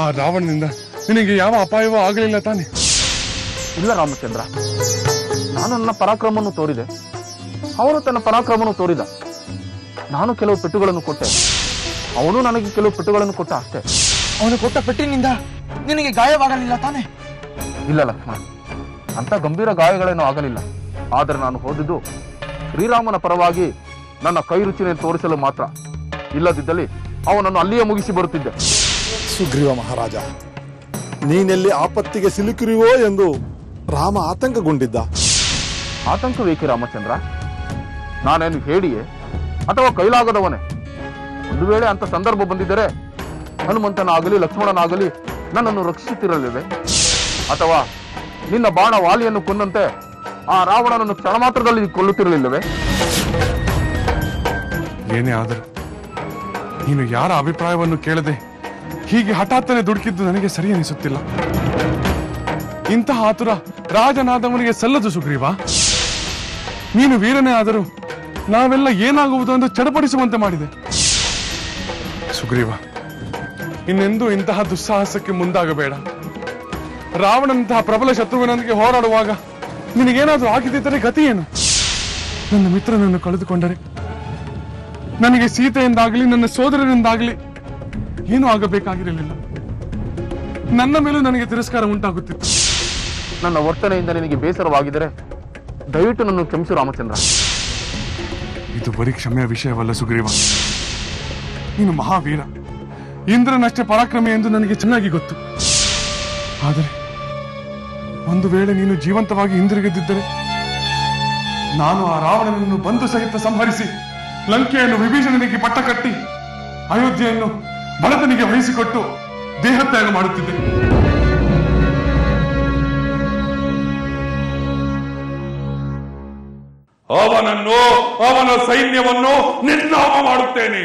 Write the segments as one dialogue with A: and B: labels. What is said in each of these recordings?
A: ಆ ರಾವಣನಿಂದ ನಿನಗೆ ಯಾವ ಅಪಾಯವೂ ಆಗಲಿಲ್ಲ ತಾನೆ?
B: ಇಲ್ಲ ರಾಮಚಂದ್ರ, ನಾನು ನನ್ನ ಪರಾಕ್ರಮವನ್ನು ತೋರಿದೆ, ಅವನು ತನ್ನ ಪರಾಕ್ರಮವನ್ನು ತೋರಿದ. ನಾನು ಕೆಲವು ಪೆಟ್ಟುಗಳನ್ನು ಕೊಟ್ಟೆ, ಅವನು ನನಗೆ ಕೆಲವು ಪೆಟ್ಟುಗಳನ್ನು ಕೊಟ್ಟ ಅಷ್ಟೇ.
C: ಅವನು ಕೊಟ್ಟ ಪೆಟ್ಟಿನಿಂದ ನಿನಗೆ ಗಾಯವಾಗಲಿಲ್ಲ ತಾನೆ?
B: ಇಲ್ಲ ಲಕ್ಷ್ಮಣ, ಅಂತ ಗಂಭೀರ ಗಾಯಗಳೇನೂ ಆಗಲಿಲ್ಲ. ಆದರೆ ನಾನು ಹೋದಿದ್ದು ಶ್ರೀರಾಮನ ಪರವಾಗಿ ನನ್ನ ಕೈ ರುಚಿಯನ್ನು ತೋರಿಸಲು ಮಾತ್ರ. ಇಲ್ಲದಿದ್ದಲ್ಲಿ ಅವನನ್ನು ಅಲ್ಲಿಯೇ ಮುಗಿಸಿ ಬರುತ್ತಿದ್ದೆ.
D: ಸುಗ್ರೀವ ಮಹಾರಾಜ, ನೀನೆಲ್ಲಿ ಆಪತ್ತಿಗೆ ಸಿಲುಕಿರುವೋ ಎಂದು ರಾಮ ಆತಂಕಗೊಂಡಿದ್ದ.
B: ಆತಂಕವೇಕೆ ರಾಮಚಂದ್ರ? ನಾನೇನು ಹೇಳಿಯೇ ಅಥವಾ ಕೈಲಾಗದವನೇ? ಒಂದು ವೇಳೆ ಅಂತ ಸಂದರ್ಭ ಬಂದಿದ್ದರೆ ಹನುಮಂತನಾಗಲಿ ಲಕ್ಷ್ಮಣನಾಗಲಿ ನನ್ನನ್ನು ರಕ್ಷಿಸುತ್ತಿರಲಿವೆ? ಅಥವಾ ನಿನ್ನ ಬಾಣ ವಾಲಿಯನ್ನು ಕೊಂದಂತೆ ಆ ರಾವಣನನ್ನು ಕ್ಷಣ ಮಾತ್ರದಲ್ಲಿ ಕೊಲ್ಲುತ್ತಿರಲಿಲ್ಲವೇ?
A: ಏನೇ ಆದರೂ ನೀನು ಯಾರ ಅಭಿಪ್ರಾಯವನ್ನು ಕೇಳದೆ ಹೀಗೆ ಹಠಾತ್ತನೆ ದುಡುಕಿದ್ದು ನನಗೆ ಸರಿ ಅನಿಸುತ್ತಿಲ್ಲ. ಇಂತಹ ಆತುರ ರಾಜನಾದವನಿಗೆ ಸಲ್ಲದು ಸುಗ್ರೀವ. ನೀನು ವೀರನೇ ಆದರೂ ನಾವೆಲ್ಲ ಏನಾಗುವುದು ಎಂದು ಚಡಪಡಿಸುವಂತೆ ಮಾಡಿದೆ. ಸುಗ್ರೀವ, ಇನ್ನೆಂದೂ ಇಂತಹ ದುಸ್ಸಾಹಸಕ್ಕೆ ಮುಂದಾಗಬೇಡ. ರಾವಣನಂತಹ ಪ್ರಬಲ ಶತ್ರುವಿನೊಂದಿಗೆ ಹೋರಾಡುವಾಗ ನಿನಗೇನಾದ್ರೂ ಆಗಿದ್ದರೆ ಗತಿ ಏನು? ನನ್ನ ಮಿತ್ರನನ್ನು ಕಳೆದುಕೊಂಡರೆ ನನಗೆ ಸೀತೆಯಿಂದಾಗಲಿ ನನ್ನ ಸೋದರರಿಂದಾಗಲಿ ಏನೂ ಆಗಬೇಕಾಗಿರಲಿಲ್ಲ. ನನ್ನ ಮೇಲೂ ನನಗೆ ತಿರಸ್ಕಾರ ಉಂಟಾಗುತ್ತಿತ್ತು.
B: ನನ್ನ ವರ್ತನೆಯಿಂದ ನಿನಗೆ ಬೇಸರವಾಗಿದ್ದರೆ ದಯವಿಟ್ಟು ನನ್ನ ಕ್ಷಮಿಸು ರಾಮಚಂದ್ರ.
A: ಇದು ಬರೀ ಕ್ಷಮೆಯ ವಿಷಯವಲ್ಲ ಸುಗ್ರೀವ. ನೀನು ಮಹಾವೀರ, ಇಂದ್ರನಷ್ಟೇ ಪರಾಕ್ರಮಿ ಎಂದು ನನಗೆ ಚೆನ್ನಾಗಿ ಗೊತ್ತು. ಆದರೆ ಒಂದು ವೇಳೆ ನೀನು ಜೀವಂತವಾಗಿ ಹಿಂದಿರುಗದಿದ್ದರೆ ನಾನು ಆ ರಾವಣನನ್ನು ಬಂಧು ಸಹಿತ ಸಂಹರಿಸಿ ಲಂಕೆಯನ್ನು ವಿಭೀಷಣನಿಗೆ ಪಟ್ಟ ಕಟ್ಟಿ ಅಯೋಧ್ಯೆಯನ್ನು ಭರತನಿಗೆ ವಹಿಸಿಕೊಟ್ಟು ದೇಹತ್ಯಾಗ ಮಾಡುತ್ತಿದ್ದೆ.
E: ಅವನನ್ನು, ಅವನ ಸೈನ್ಯವನ್ನು ನಿರ್ನಾಮ ಮಾಡುತ್ತೇನೆ.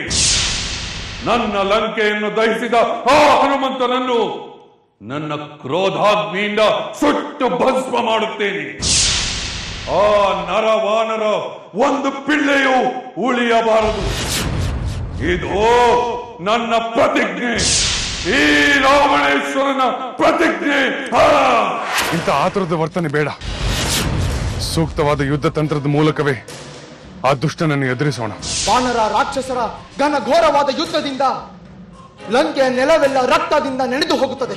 E: ನನ್ನ ಲಂಕೆಯನ್ನು ದಹಿಸಿದ ಆ ಹನುಮಂತನನ್ನು ನನ್ನ ಕ್ರೋಧಾಗ್ನಿಯಿಂದ ಸುಟ್ಟು ಭಸ್ಮ ಮಾಡುತ್ತೇನೆ. ಆ ನರವಾನರ ಒಂದು ಪಿಳ್ಳೆಯೂ ಉಳಿಯಬಾರದು. ಇದು ನನ್ನ ಪ್ರತಿಜ್ಞೆ, ಈ ರಾವಣೇಶ್ವರನ ಪ್ರತಿಜ್ಞೆ.
A: ಇಂಥ ಆತುರದ ವರ್ತನೆ ಬೇಡ. ಸೂಕ್ತವಾದ ಯುದ್ಧ ತಂತ್ರದ ಮೂಲಕವೇ ಆ ದುಷ್ಟನನ್ನು ಎದುರಿಸೋಣ.
C: ವಾನರ ರಾಕ್ಷಸರ ಘನಘೋರವಾದ ಯುದ್ಧದಿಂದ ಲಂಕೆಯ ನೆಲವೆಲ್ಲ ರಕ್ತದಿಂದ ನೆನೆದು ಹೋಗುತ್ತದೆ.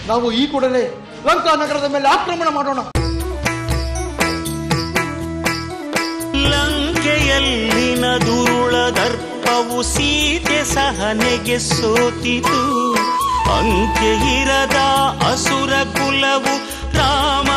C: ನಾವು ಈ ಕೂಡಲೇ ಲಂಕಾ ನಗರದ ಮೇಲೆ ಆಕ್ರಮಣ ಮಾಡೋಣ.
F: ಲಂಕೆಯಲ್ಲಿನ ದುರುಳ ದರ್ಪವು ಸೀತೆ ಸಹನೆಗೆ ಸೋತಿತು. ಅಂಕೆ ಇರದ ಅಸುರ ಕುಲವು ರಾಮ